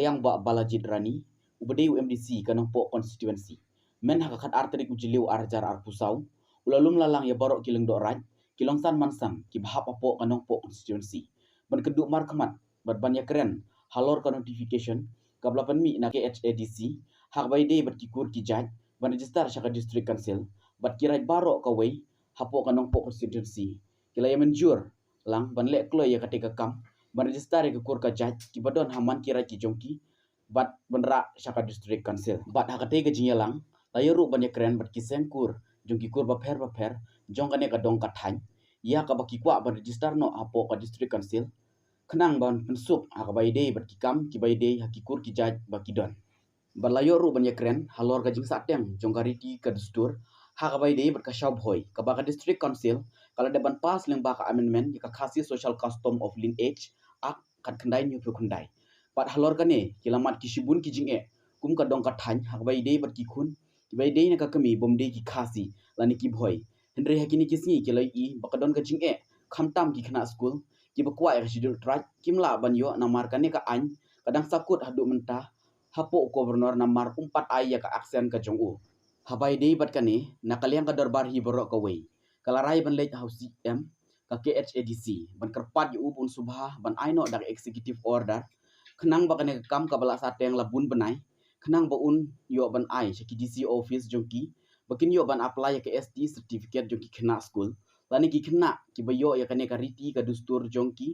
nakaliang ba balajid rani ubade UMDC kanang po constituency men hakakat arterik ujiliu arjar arpusau ulalum lalang ya barok kileng do raj kilongsan mansang ki bahap apo kanang po constituency ban keduk mar kemat ban ya keren halor ka notification kablapan mi na KHADC hak baide bat kikur ki jaj ban register syaka district council bat kirai barok ka wei hapo kanang po constituency kila ya menjur lang ban lek kloy ya katika kam ban register ya kur ka jaj ki badon haman kira ki jongki bat benra syaka district council bat hakate ke jinyalang layeru ban ya keren bat kisengkur jongki kur ba pher jong kane ka dong kathany ya ka baki kwa ban register no hapo ka district council kenang ban pensuk hak baide bat kikam ki baide hakikur ki jaj bakidon ban layeru ban ya keren halor ka jing sateng jong kariti ka dustur hak baide bat ka shau bhoi ka ba ka district council kalau deban pas leng ba ka amendment ka khasi social custom of lineage ak kat kendai nyu kendai pat halor kane kilamat kisibun kijinge kum ka dong kathany hak baide bat kikun ki baide ne ka kami bomde ki khasi lani ki bhoi hendre hakini kisni kilai i bakadon ka jinge khamtam ki khana school ki bakwa ya sidul traj kimla banyo namar kane ka an kadang sakut hadu mentah hapo gubernur namar 4 ai ya ka aksen ka jongu habai dei bat kane nakaliang ka darbar hi borok ka wei kalarai ban lej house m ka KHADC ban kerpat yu pun subha ban aino dak executive order kenang bakane kam ka bala sateng labun benai kenang ba un yo ban ai ki DC office jongki bakin yo ban apply ke ST certificate jongki khna school lani ki khna ki bayo ya kane ka riti ka dustur jongki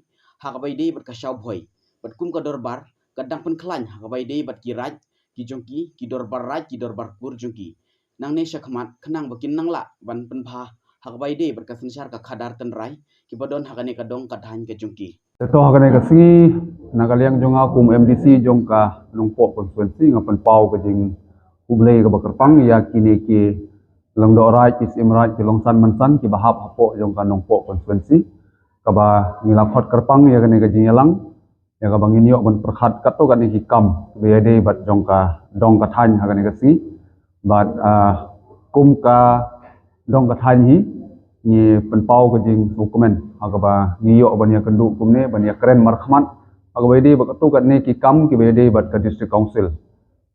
hak bai dei bat ka shau bhoi bat kum ka darbar kadang pen klan hak bai dei bat ki raj ki jongki ki darbar raj ki darbar pur jongki nang ne syakmat kenang bakin nang la ban pen bha hak bai dei bat ka sensyar ka khadar tenrai ki badon hakane ka dong ka dhan ke jongki Ito hakane ka singi nakaliang jonga kum MDC jongka nungpo konstituensi ngapan pau ka jing ublei ka bakarpang ya kini ki langdo rai ki simrai ki longsan mansan ki bahap hapo jongka nungpo konstituensi ka ba ngilakot karpang ya kane ka jinyalang ya ka bangin yo ban perkhat kato kan ki kam beyade bat jongka dong ka than hakane ka singi bat kum ka dong ka than hi ni penpau ke jing dokumen agaba ni yo bania kendu kumne bania keren markhmat agaba ide bakatu kat ne ki kam ki bede bat ka district council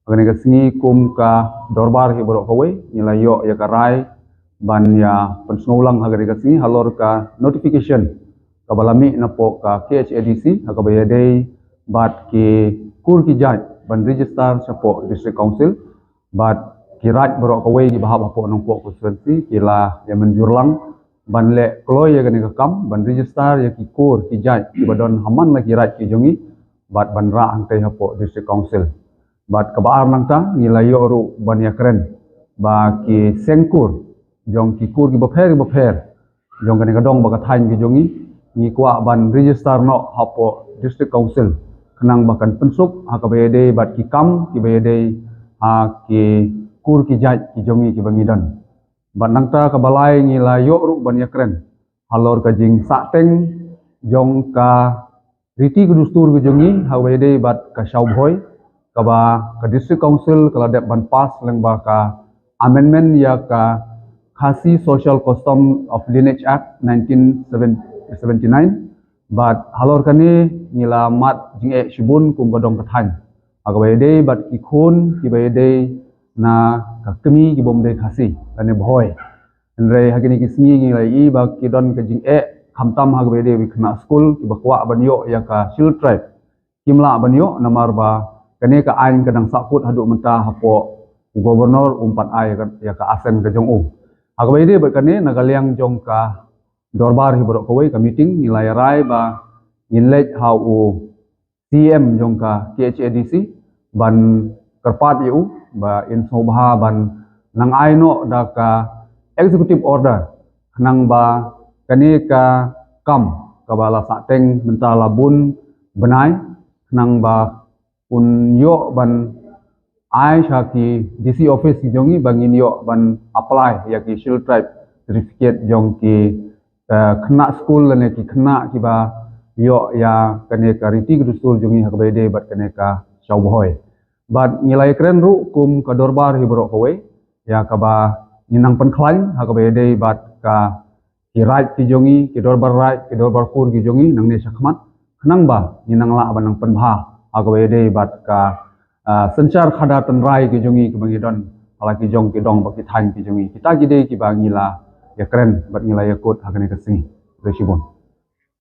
agane ka singi kum ka dorbar hi borok kawai ni la yo ya karai ban ya pensngulang agane ka singi halor ka notification ka balami na po ka KHADC agaba ide bat ki kur ki jaj ban register sa po district council bat kirat borok kawai ki bahab po nang po konstituensi kila ya menjurlang ban le kloy ya gani kam ban register ya ki kur ki jaj ki badon haman la ki rat ki jongi bat ban ra angkai hapo district council bat kabar nang ta ngila yo ru ban ya keren ba ki sengkur jong ki kur ki bapher jong gani kadong ba ka thain ki jongi ni kwa ban register no hapo district council kenang bakan pensuk hakabede bat ki kam ki bede ki kur ki jaj ki jongi ki bangidon ban nangta ka balai ngila yo ru ban ya keren halor ka jing sateng jong ka riti ku dustur ku jongi hawede bat ka shau bhoi ka ba ka district council kala dep ban pas leng ba ka amendment ya ka khasi social custom of lineage act 1979 bat halor kani ngila mat jing e shibun kum godong kathan agawede bat ki khun ki bede na kakemi ki bomde khasi ane bhoi andre hakini kisni ngi lai ba ki don ka jing e khamtam hag bede wi khna school ki bakwa banyo ya ka sil tribe kimla banyo namar ba kane ka ain kadang sakut hadu menta hapo gubernur 4 ai ya ka asen ka jong u hag bede ba kane nagaliang jong ka dorbar hi borok kawai ka meeting nilai rai ba inlet how u CM jong ka KHADC ban kerpat yu ba in sobha ban nang aino da ka executive order nang ba kani ka kam ka bala sateng mentala bun benai nang ba un yo ban ai shaki DC office ki jongi bangin yo ban apply ya ki shield tribe certificate jong ki khna school ne ki khna ki ba yo ya kani ka riti gustul jongi hakbede bat kani ka shauboy bat ngilai keren ru kum ka dorbar hi borok kawai ya ka ba ninang penklan ha ka bede bat ka ki right ki jongi ki dorbar right ki dorbar kur ki jongi nang ne sakmat khnang ba ninang la ban nang penbha agawe de bat ka sencar khada tenrai ki jongi ki bangidon halaki jong ki dong baki than ki jongi kita gide ki bangila ya keren bat ngila ya kot hagane kasing resibon